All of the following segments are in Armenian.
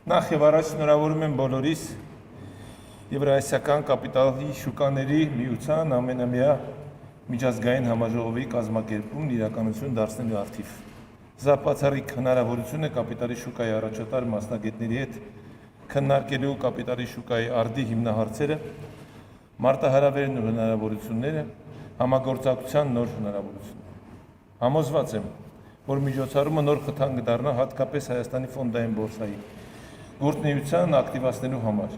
Նախ եւ առաջ շնորհավորում եմ բոլորիս Եվրասիական կապիտալի շուկաների միության ամենամյա միջազգային համաժողովի կազմակերպումն իրականություն դարձնելու արդիվ։ Սա բացառիկ հնարավորություն է կապիտալի շուկայի առաջատար մասնագետների հետ քննարկելու կապիտալի շուկայի արդի հիմնահարցերը, մարտահրավերն ու հնարավորությունները, համագործակցության նոր հնարավորությունները։ Համոզված եմ, որ միջոցառումը նոր խթան կդառնա հատկապես Հայաստանի ֆոնդային բորսայի գործունեության ակտիվացնելու համար։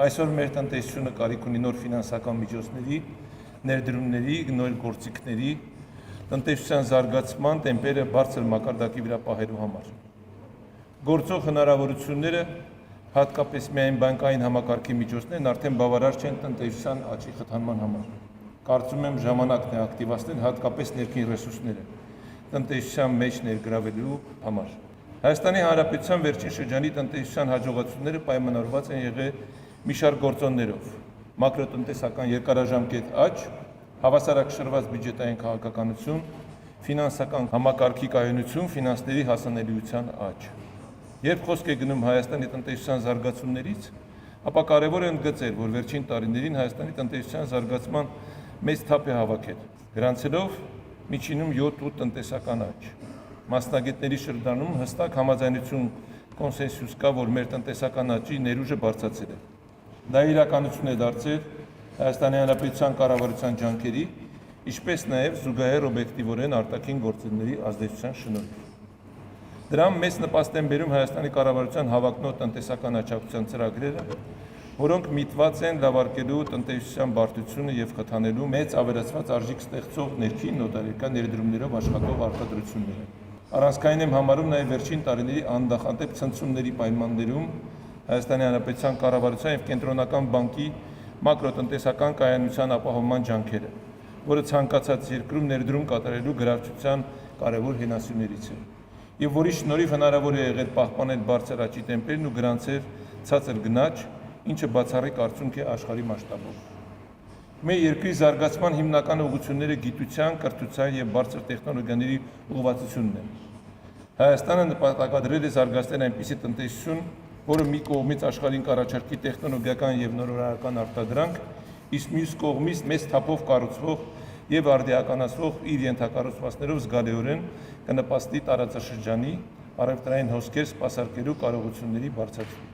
Այսօր մեր տնտեսությունը կարիք ունի նոր ֆինանսական միջոցների, ներդրումների, նոր գործիքների, տնտեսության զարգացման տեմպերը բարձր մակարդակի վրա պահելու համար։ Գործող հնարավորությունները, հատկապես միայն բանկային համակարգի միջոցներն արդեն բավարար չեն տնտեսության աճի խթանման համար։ Կարծում եմ ժամանակն է ակտիվացնել հատկապես ներքին ռեսուրսները տնտեսության մեջ ներգրավելու համար։ Հայաստանի Հանրապետության վերջին շրջանի տնտեսության հաջողությունները պայմանավորված են եղել մի շարք գործոններով՝ մակրոտնտեսական երկարաժամկետ աճ, հավասարակշռված բյուջետային քաղաքականություն, ֆինանսական համակարգի կայունություն, ֆինանսների հասանելիության աճ։ Երբ խոսք է գնում Հայաստանի տնտեսության զարգացումներից, ապա կարևոր է ընդգծել, որ վերջին տարիներին Հայաստանի տնտեսության զարգացման մեծ թափ է հավաքել, գրանցելով միջինում 7-8 տնտեսական աճ։ Մասնագետների շրջանում հստակ համաձայնություն կոնսենսուս կա, որ մեր տնտեսական աճի ներուժը բարձրացել է։ Դա իրականություն է դարձել Հայաստանի Հանրապետության կառավարության ջանքերի, ինչպես նաև զուգահեռ օբյեկտիվորեն արտաքին գործոնների ազդեցության շնորհիվ։ Դրան մեծ նպաստ են բերում Հայաստանի կառավարության հավակնոտ տնտեսական աջակցության ծրագրերը, որոնք միտված են լավարկելու տնտեսության բարդությունը եւ խթանելու մեծ ավելացված արժեք ստեղծող ներքին նոտարիական ներդրումներով աշխատող արտադրությունները։ Առանցքային եմ համարում նաև վերջին տարիների անդախադեպ ցնցումների պայմաններում Հայաստանի Հանրապետության կառավարության եւ Կենտրոնական բանկի մակրոտնտեսական կայունության ապահովման ջանքերը, որը ցանկացած երկրում ներդրում կատարելու գրավչության կարևոր հենասյուներից է, եւ որի շնորհիվ հնարավոր է եղել պահպանել բարձր աճի տեմպերն ու գրանցել ցածր գնաճ, ինչը բացառիկ արդյունք է աշխարհի մասշտաբով։ Մեր երկրի զարգացման հիմնական ուղղությունները գիտության, կրթության եւ բարձր տեխնոլոգիաների ուղղվածությունն են։ Հայաստանը նպատակադրել է զարգացնել այնպիսի տնտեսություն, որը մի կողմից աշխարհին կառաջարկի տեխնոլոգիական եւ նորարարական արտադրանք, իսկ մյուս կողմից մեծ թափով կառուցվող եւ արդիականացվող իր ենթակառուցվածքներով զգալիորեն կնպաստի տարածաշրջանի առևտրային հոսքեր սպասարկելու կարողությունների բարձրացման։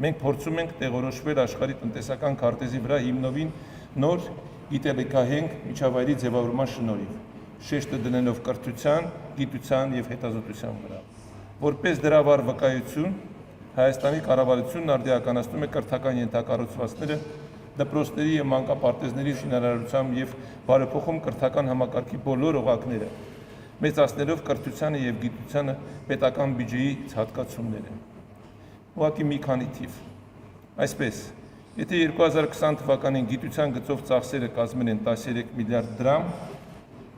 Մենք փորձում ենք տեղորոշվել աշխարհի տնտեսական քարտեզի վրա հիմնովին նոր գիտելիքահենք միջավայրի ձևավորման շնորհիվ, շեշտը դնելով կրթության, գիտության եւ հետազոտության վրա։ Որպես դրա վառ վկայություն, Հայաստանի կառավարությունն արդիականացնում է կրթական ենթակառուցվածքները դպրոցների եւ մանկապարտեզների շինարարությամբ եւ բարեփոխում կրթական համակարգի բոլոր օղակները, մեծացնելով կրթությանը եւ գիտությանը պետական բյուջեի հատկացումները։ Ուղղակի մի քանի թիվ։ Այսպես, եթե 2020 թվականին գիտության գծով ծախսերը կազմել են 13 միլիարդ դրամ,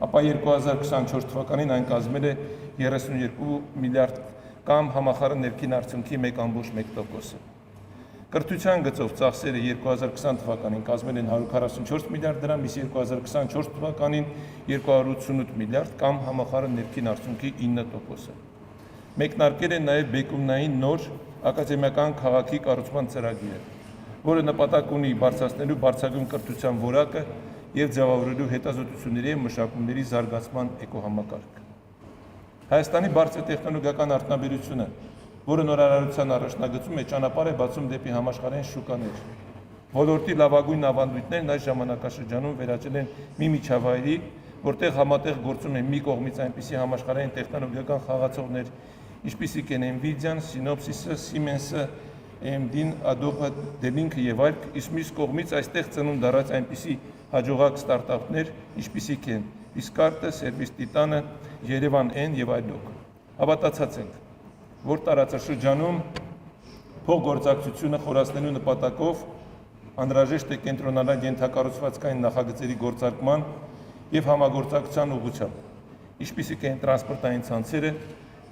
ապա 2024 թվականին այն կազմել է 32 միլիարդ կամ համախառն ներքին արդյունքի 1.1%-ը։ Կրթության գծով ծախսերը 2020 թվականին կազմել են 144 միլիարդ դրամ, իսկ 2024 թվականին 288 միլիարդ կամ համախառն ներքին արդյունքի 9%-ը։ Մեկնարկել է նաև բեկումնային նոր ակադեմիական քաղաքի կառուցման ծրագիրը, որը նպատակ ունի բարձրացնելու բարձրագույն կրթության որակը եւ ձևավորելու հետազոտությունների եւ մշակումների զարգացման էկոհամակարգը։ Հայաստանի բարձր տեխնոլոգիական արտոնաբերությունը, որը նորարարության առաջնագծում է, ճանապարհ է բացում դեպի համաշխարհային շուկաներ։ Ոլորտի լավագույն ավանդույթներն այս ժամանակաշրջանում վերածել են մի միջավայրի, որտեղ համատեղ գործում են մի կողմից այնպիսի համաշխարհային տեխնոլոգիական խաղացողներ, ինչպիսիք են Nvidia-ն, Synopsys-ը, Siemens-ը, AMD-ն, Adobe, Dell-ը եւ այլ, իսկ մյուս կողմից այստեղ ծնունդ առած այնպիսի հաջողակ ստարտափներ, ինչպիսիք են Discard-ը, Service Titan-ը, Yerevan N եւ այլոք։ Հավատացած ենք, որ տարածաշրջանում փոխգործակցությունը խորացնելու նպատակով անհրաժեշտ է կենտրոնանալ ենթակառուցվածքային նախագծերի գործարկման եւ համագործակցության ուղղությամբ, ինչպիսիք են տրանսպորտային ցանցերը,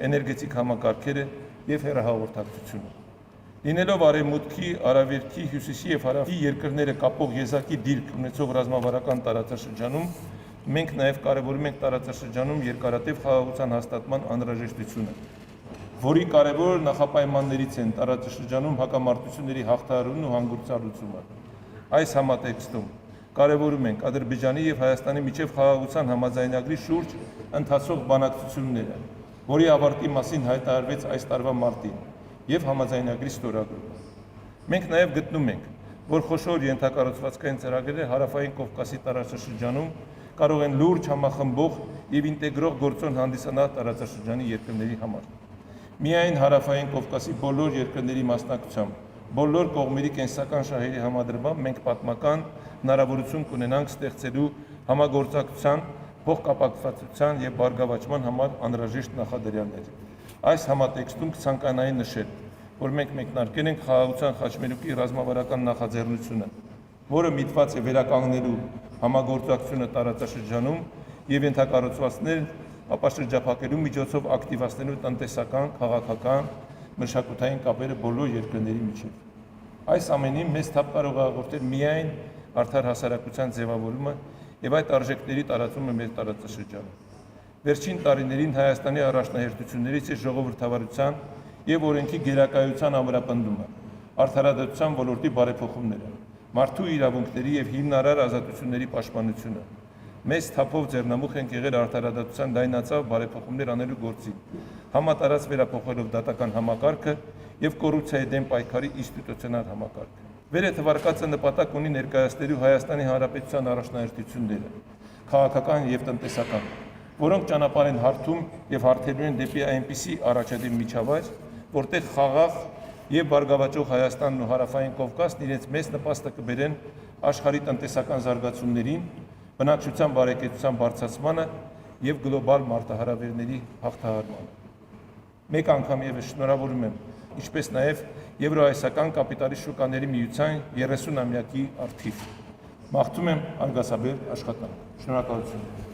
էներգետիկ համակարգերը եւ հեռահաղորդակցությունը։ Լինելով արևմուտքի, արևելքի, հյուսիսի եւ հարավի երկրները կապող եզակի դիրք ունեցող ռազմավարական տարածաշրջանում, մենք նաեւ կարևորում ենք տարածաշրջանում երկարատև խաղաղության հաստատման անհրաժեշտությունը։ որի կարևոր նախապայմաններից են տարածաշրջանում հակամարտությունների հաղթահարումն ու հանգուցալուծումը։ Այս համատեքստում կարևորում ենք Ադրբեջանի եւ Հայաստանի միջև խաղաղության համաձայնագրի շուրջ ընթացող բանակցությունները, որի ավարտի մասին հայտարարվեց այս տարվա մարտին, եւ համաձայնագրի ստորագրումը։ Մենք նաեւ գտնում ենք, որ խոշոր ենթակառուցվածքային ծրագրերը Հարավային Կովկասի տարածաշրջանում կարող են լուրջ համախմբող եւ ինտեգրող գործոն հանդիսանալ տարածաշրջանի երկրների համար։ Միայն Հարավային Կովկասի բոլոր երկրների մասնակցությամբ, բոլոր կողմերի կենսական շահերի համադրմամբ մենք պատմական հնարավորություն կունենանք ստեղծելու համագործակցության, փոխկապակցվածության եւ բարգավաճման համար անհրաժեշտ նախադրյալներ։ Այս համատեքստում կցանկանայի նշել, որ մենք մեկնարկել ենք խաղաղության խաչմերուկի ռազմավարական նախաձեռնությունը, որը միտված է վերականգնելու համագործակցությունը տարածաշրջանում եւ ենթակառուցվածքներ ապաշրջափակելու միջոցով ակտիվացնելու տնտեսական, քաղաքական, մշակութային կապերը բոլոր երկրների միջև։ Այս ամենին մեծ թափ կարող է հաղորդել միայն արդար հասարակության ձևավորումը եւ այդ արժեքների տարածումը մեր տարածաշրջանում։ Վերջին տարիներին Հայաստանի առաջնահերթություններից է ժողովրդավարության եւ օրենքի գերակայության ամրապնդումը, արդարադատության ոլորտի բարեփոխումները, մարդու իրավունքների եւ հիմնարար ազատությունների պաշտպանությունը։ Մեծ թափով ձեռնամուխ ենք եղել արդարադատության լայնածավ բարեփոխումներ անելու գործին, համատարած վերափոխելով դատական համակարգը եւ կոռուպցիայի դեմ պայքարի ինստիտուցիոնալ համակարգը։ Վերը թվարկածը նպատակ ունի ներկայացնելու Հայաստանի Հանրապետության առաջնահերթությունները, քաղաքական եւ տնտեսական, որոնք ճանապարհ են հարթում եւ հարթելու են դեպի այնպիսի առաջադեմ միջավայր, որտեղ խաղաղ եւ բարգավաճող Հայաստանն ու Հարավային Կովկասն իրենց մեծ նպաստը կբերեն աշխարհի տնտեսական զարգացումներին, բնակչության բարեկեցության բարձրացմանը եւ գլոբալ մարտահրավերների հաղթահարմանը։ Մեկ անգամ եւս շնորհավորում եմ, ինչպես նաեւ Եվրոասիական կապիտալի շուկաների միության 30-ամյակի առթիվ։ Մաղթում եմ արգասաբեր աշխատանք։ Շնորհակալություն։